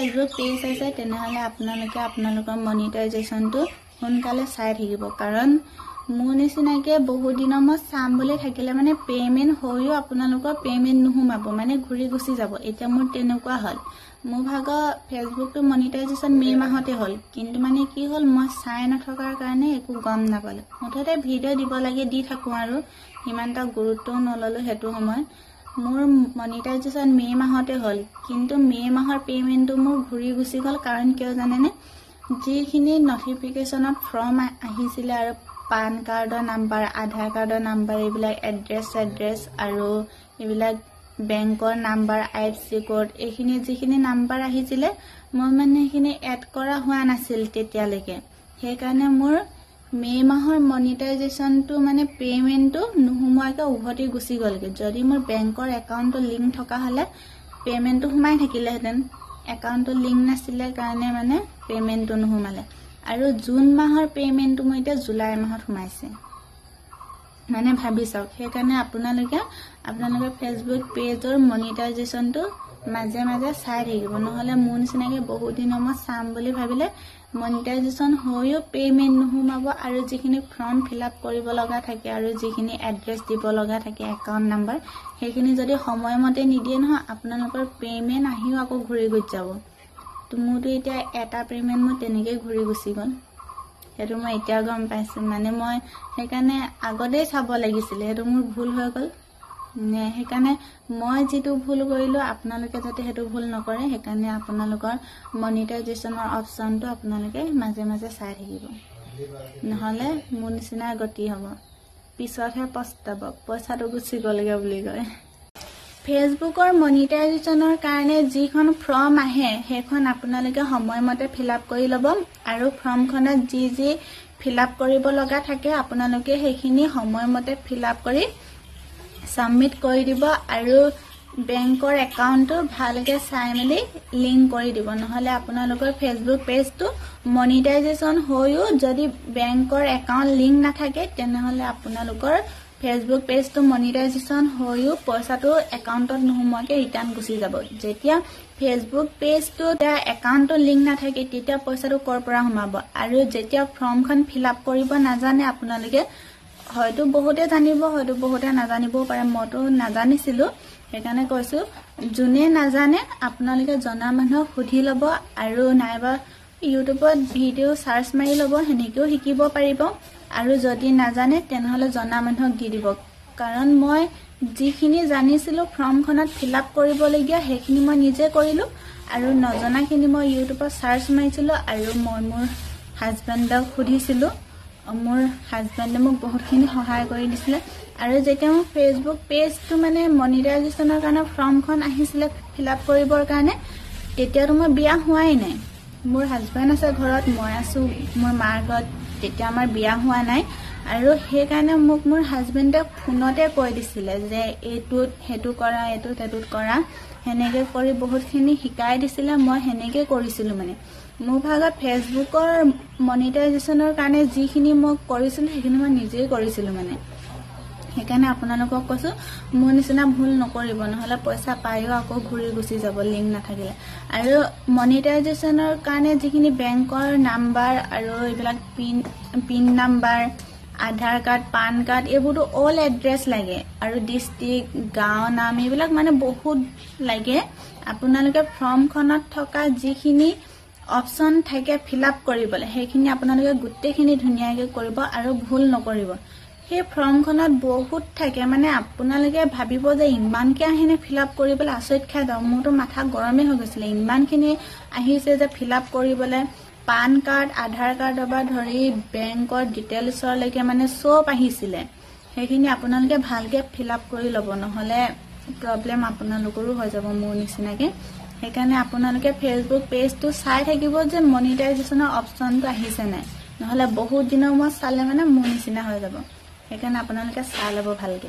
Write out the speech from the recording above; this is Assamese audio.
ফেসবুক পেজ আছে তেনেহলে আপোনালোকৰ মনিটাইজেশনটো সোনকালে চাই থাকিব কাৰণ মোৰ নিচিনাকে বহু দিনৰ মই চাম বুলি থাকিলে মানে পেমেন্ট হৈও আপোনালোকৰ পেমেন্ট নুহুমাব মানে ঘুৰি গুচি যাব এতিয়া মোৰ তেনেকুৱা হল মোৰ ভাগৰ ফেসবুকটো মনিটাইজেশন মে মাহতে হল কিন্তু মানে কি হল মই চাই নথকাৰ কাৰণে একো গম নাপালো মুঠতে ভিডিও দিব লাগে দি থাকো আৰু ইমানটা গুৰুত্ব নললো হেতু সময় মোৰ মনিটাইজেশন মে মাহতে হল কিন্তু মে মাহৰ পেমেন্টটো মোৰ ঘুৰি গুচি গল কাৰণ কিয় জানেনে যিখিনি নটিফিকেশনত ফৰ্ম আহিছিলে আৰু পান কাৰ্ডৰ নাম্বাৰ আধাৰ কাৰ্ডৰ নাম্বাৰ এইবিলাক এড্ৰেছ আৰু এইবিলাক বেংকৰ নাম্বাৰ আইএফএসি কোড এইখিনি যিখিনি নাম্বাৰ আহিছিলে মই মানে এইখিনি এড কৰা হোৱা নাছিল তেতিয়ালৈকে সেইকাৰণে মোৰ মে মাহৰ মনিটাইজেশনটো মানে পেমেন্টটো নুহুমাকে উভতি গুচি গলগে যদি মোৰ বেংকৰ একাউন্টটো লিংক থকা হলে পেমেন্টটো হুমাই থাকিলেহেতেন একাউন্টটো লিংক নাছিলে কাৰণে মানে পেমেন্টটো নুহুমালে আৰু জুন মাহৰ পেমেন্টটো মই এতিয়া জুলাই মাহত হুমাইছে মানে ভাবি চাওক সেইকাৰণে আপোনালোকে ফেসবুক পেজৰ মনিটাইজেশনটো মাজে মাজে চাই থাকিব নহলে মোৰ নিচিনাকে বহুত দিন মই চাম বুলি ভাবিলে মনিটাইজেশন হৈও পেমেন্ট নুহুমাব আৰু যিখিনি ফৰ্ম ফিলআপ কৰিব লগা থাকে আৰু যিখিনি এড্ৰেছ দিব লগা থাকে একাউন্ট নাম্বাৰ সেইখিনি যদি সময়মতে নিদিয়ে নহয় আপোনালোকৰ পেমেন্ট আহিও আকৌ ঘুৰি গৈ যাব মোৰটো এতিয়া এটা পেমেন্ট মই তেনেকৈ ঘুৰি গুচি গল হেতু মই এতিয়া গম পাইছো মানে মই সেইকাৰণে আগতেই চাব লাগিছিল হেতু মোৰ ভুল হৈ গল সেইকাৰণে মই যেটো ভুল কৰিলো আপোনালোকে যাতে হেতু ভুল নকৰে সেইকাৰণে আপোনালোকৰ মনিটাইজেশনৰ অপচনটো আপোনালোকে মাজে মাজে চাই থাকিব নহলে মোৰ নিচিনা গতি হ'ব পিছতহে পস্তাব পইচাটো গুচি গলগে বুলি কয় ফেসবুকৰ মনিটাইজেশনৰ কাৰণে যিখন ফৰ্ম আহে সেইখন আপোনালোকে সময়মতে ফিলআপ কৰি ল'ব আৰু ফৰ্মখনত যি ফিলআপ কৰিব লগা থাকে আপোনালোকে সেইখিনি সময়মতে ফিলআপ কৰি সাবমিট কৰি দিব আৰু বেংকৰ একাউন্টটো ভালকে চাই মেলি লিংক কৰি দিব নহলে আপোনালোকৰ ফেসবুক পেজটো মনিটাইজেশন হৈও যদি বেংকৰ একাউন্ট লিংক নাথাকে তেনেহলে আপোনালোকৰ ফেসবুক পেজটো মনিটাইজেশন হৈও পইচাটো একাউন্টত নুহুমাকে ৰিটাৰ্ণ গুচি যাব যেতিয়া ফেসবুক পেজটো একাউন্টত লিংক নাথাকে তেতিয়া পইচাটো কৰ পৰা হুমাব আৰু যেতিয়া ফৰ্মখন ফিলআপ কৰিব নাজানে আপোনালোকে হয়তো বহুতে জানিব হয়তো বহুতে নাজানিবও পাৰে মইতো নাজানিছিলো সেইকাৰণে কৈছো যোনে নাজানে আপোনালোকে জনা মানুহক সুধি লব আৰু নাইবা ইউটিউবত ভিডিও সাৰ্চ মাৰি লব হেনেকেও শিকিব পাৰিব আৰু যদি নাজানে তেনেহলে জনা মানুহক দি দিব কাৰণ মই যিখিনি জানিছিলো ফৰ্মখনত ফিলআপ কৰিবলগীয়া সেইখিনি মই নিজে কৰিলো আৰু নজনাখিনি মই ইউটিউবত সাৰ্চ মাৰিছিলো আৰু মই মোৰ হাজবেণ্ডক সুধিছিলো মোৰ হাজবেণ্ডে মোক বহুতখিনি সহায় কৰি দিছিলে আৰু যেতিয়া মোৰ ফেসবুক পেজটো মানে মনিটাইজেশনৰ কাৰণে ফৰ্মখন আহিছিলে ফিলআপ কৰিবৰ কাৰণে তেতিয়াতো মই বিয়া হোৱাই নাই মোৰ হাজবেণ্ড আছে ঘৰত মই আছো মোৰ মাৰ ঘৰত তেতিয়া আমাৰ বিয়া হোৱা নাই আৰু সেই কাৰণে মোক মোৰ হাজবেণ্ডে ফোনতে কৈ দিছিলে যে এইটোত হেতু কৰা এইটোত হেতুত কৰা হেনেকে কৰি বহুতখিনি শিকাই দিছিলে মই হেনেকে কৰিছিলো মানে মোৰ ভাগত ফেসবুকৰ মনিটাইজেশনৰ কাৰণে যিখিনি মই কৰিছিলো সেইখিনি মই নিজেই কৰিছিলো মানে সেইকাৰণে আপোনালোকক কৈছো মোৰ নিচিনা ভুল নকৰিব নহলে পইচা পাইও আকৌ ঘুৰি গুচি যাব লিংক নাথাকিলে আৰু মনিটাইজেশনৰ কাৰণে যিখিনি বেংকৰ নাম্বাৰ আৰু এইবিলাক PIN number Aadhaar card PAN card এইবোৰটো অল এড্ৰেছ লাগে আৰু ডিস্ট্ৰিক্ট গাঁও নাম এইবিলাক মানে বহুত লাগে আপোনালোকে ফৰ্মখনত থকা যিখিনি অপচন থাকে ফিলআপ কৰিবলৈ সেইখিনি আপোনালোকে গুটেখিনি ধুনিয়াকৈ কৰিব আৰু ভুল নকৰিব সেই ফৰ্মখনত বহুত থাকে মানে আপোনালোকে ভাবিব যে ইমানকে আহিনে ফিলআপ কৰিবলৈ আচৰিত খাই যাও মোৰটো মাথা গৰমে হৈ গৈছিল ইমানখিনি আহিছে যে ফিলআপ কৰিবলৈ পান কাৰ্ড আধাৰ কাৰ্ডৰ পৰা ধৰি বেংকৰ ডিটেইলছৰ লৈকে মানে সব আহিছিলে সেইখিনি আপোনালোকে ভালকে ফিলআপ কৰি ল'ব নহলে প্ৰবলেম আপোনালোকৰো হৈ যাব মোৰ নিচিনাকে সেইকাৰণে আপোনালোকে ফেসবুক পেজটো চাই থাকিব যে মনিটাইজেশনৰ অপচনটো আহিছে নাই নহলে বহুত দিনৰ মই চালে মানে মোৰ নিচিনা হৈ যাব সেইকাৰণে আপোনালোকে চাই ল'ব ভালকে